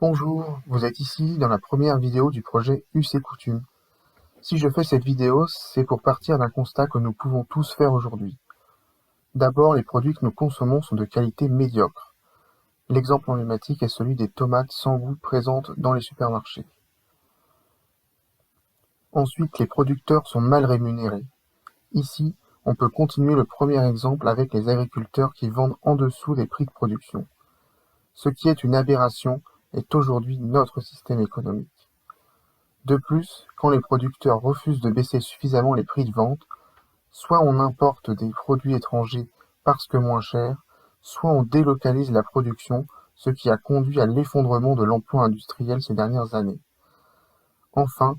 Bonjour, vous êtes ici dans la première vidéo du projet Us et Coutumes. Si je fais cette vidéo, c'est pour partir d'un constat que nous pouvons tous faire aujourd'hui. D'abord, les produits que nous consommons sont de qualité médiocre. L'exemple emblématique est celui des tomates sans goût présentes dans les supermarchés. Ensuite, les producteurs sont mal rémunérés. Ici, on peut continuer le premier exemple avec les agriculteurs qui vendent en dessous des prix de production. Ce qui est une aberration est aujourd'hui notre système économique. De plus, quand les producteurs refusent de baisser suffisamment les prix de vente, soit on importe des produits étrangers parce que moins chers, soit on délocalise la production, ce qui a conduit à l'effondrement de l'emploi industriel ces dernières années. Enfin,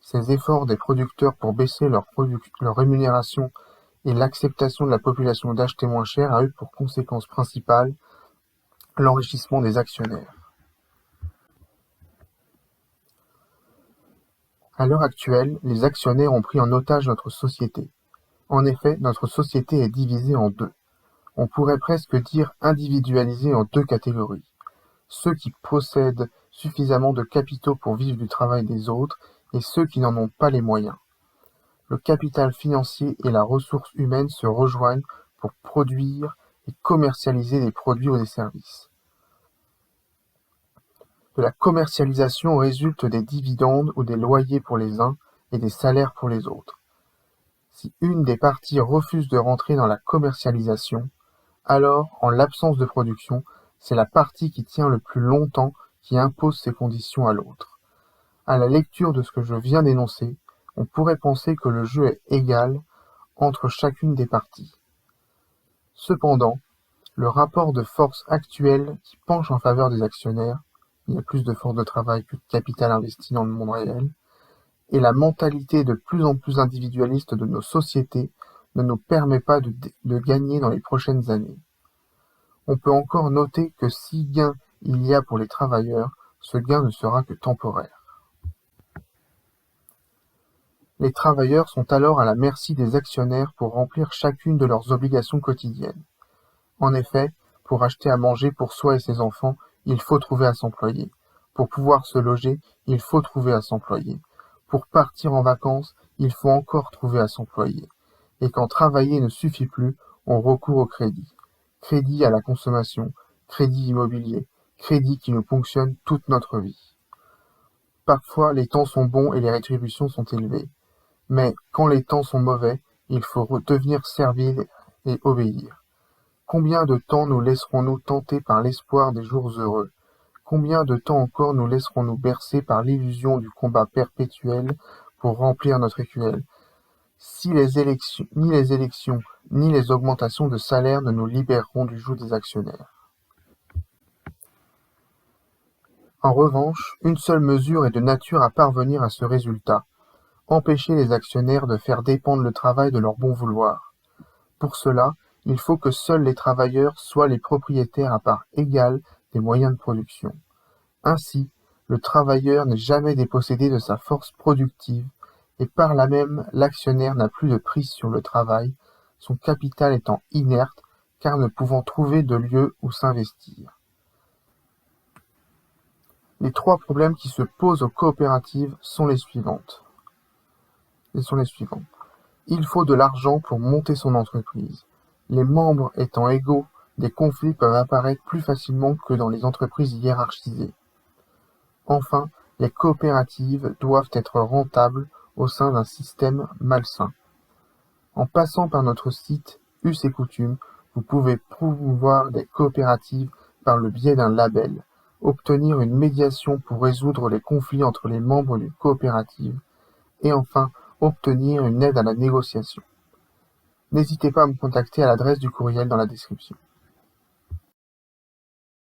ces efforts des producteurs pour baisser leur rémunération et l'acceptation de la population d'acheter moins cher a eu pour conséquence principale l'enrichissement des actionnaires. À l'heure actuelle, les actionnaires ont pris en otage notre société. En effet, notre société est divisée en deux. On pourrait presque dire individualisée en deux catégories. Ceux qui possèdent suffisamment de capitaux pour vivre du travail des autres et ceux qui n'en ont pas les moyens. Le capital financier et la ressource humaine se rejoignent pour produire et commercialiser des produits ou des services. De la commercialisation résultent des dividendes ou des loyers pour les uns et des salaires pour les autres. Si une des parties refuse de rentrer dans la commercialisation, alors, en l'absence de production, c'est la partie qui tient le plus longtemps qui impose ses conditions à l'autre. À la lecture de ce que je viens d'énoncer, on pourrait penser que le jeu est égal entre chacune des parties. Cependant, le rapport de force actuel qui penche en faveur des actionnaires, il y a plus de force de travail que de capital investi dans le monde réel, et la mentalité de plus en plus individualiste de nos sociétés ne nous permet pas de gagner dans les prochaines années. On peut encore noter que si gain il y a pour les travailleurs, ce gain ne sera que temporaire. Les travailleurs sont alors à la merci des actionnaires pour remplir chacune de leurs obligations quotidiennes. En effet, pour acheter à manger pour soi et ses enfants, il faut trouver à s'employer. Pour pouvoir se loger, il faut trouver à s'employer. Pour partir en vacances, il faut encore trouver à s'employer. Et quand travailler ne suffit plus, on recourt au crédit. Crédit à la consommation, crédit immobilier, crédit qui nous ponctionne toute notre vie. Parfois, les temps sont bons et les rétributions sont élevées. Mais quand les temps sont mauvais, il faut devenir servile et obéir. Combien de temps nous laisserons-nous tenter par l'espoir des jours heureux? Combien de temps encore nous laisserons-nous bercer par l'illusion du combat perpétuel pour remplir notre écuelle? Si ni les élections, ni les augmentations de salaire ne nous libéreront du joug des actionnaires. En revanche, une seule mesure est de nature à parvenir à ce résultat: empêcher les actionnaires de faire dépendre le travail de leur bon vouloir. Pour cela, il faut que seuls les travailleurs soient les propriétaires à part égale des moyens de production. Ainsi, le travailleur n'est jamais dépossédé de sa force productive, et par là même l'actionnaire n'a plus de prise sur le travail, son capital étant inerte car ne pouvant trouver de lieu où s'investir. Les trois problèmes qui se posent aux coopératives sont les suivants. Il faut de l'argent pour monter son entreprise. Les membres étant égaux, des conflits peuvent apparaître plus facilement que dans les entreprises hiérarchisées. Enfin, les coopératives doivent être rentables au sein d'un système malsain. En passant par notre site Us et Coutumes, vous pouvez promouvoir des coopératives par le biais d'un label, obtenir une médiation pour résoudre les conflits entre les membres d'une coopérative, et enfin obtenir une aide à la négociation. N'hésitez pas à me contacter à l'adresse du courriel dans la description.